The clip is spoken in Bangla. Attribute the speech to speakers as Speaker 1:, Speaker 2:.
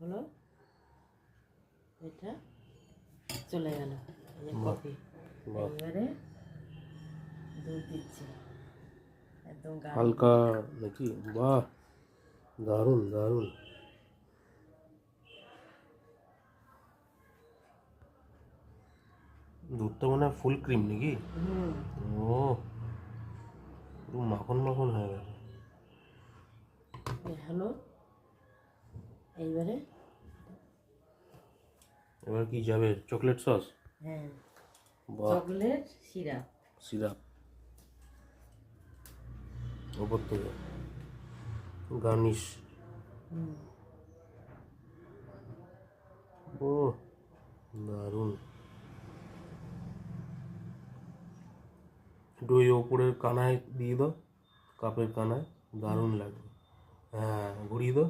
Speaker 1: হলো, এটা চলে গেল। এই
Speaker 2: বাহ,
Speaker 1: কফি
Speaker 2: বাহ।
Speaker 1: এবারে দুধ দিচ্ছি একদম গাঢ়
Speaker 2: হালকা নাকি? বাহ, দারুণ দারুণ। দুধটা মনে হয় ফুল ক্রিম নাকি?
Speaker 1: হুম।
Speaker 2: ও, পুরো মাখন মাখন হয়ে গেছে।
Speaker 1: এই হলো, এইবারে
Speaker 2: এবার কি যাবে? Chocolate sauce?
Speaker 1: হ্যাঁ,
Speaker 2: বাহ,
Speaker 1: চকলেট সিরাপ।
Speaker 2: সিরাপ ওপর থেকে গার্নিশ।
Speaker 1: হুম।
Speaker 2: ও, দারুণ। একটু ওই ওপরের কানায় দিয়ে দাও, কাপের কানায়, দারুণ লাগবে। হ্যাঁ, ঘুরিয়ে দাও।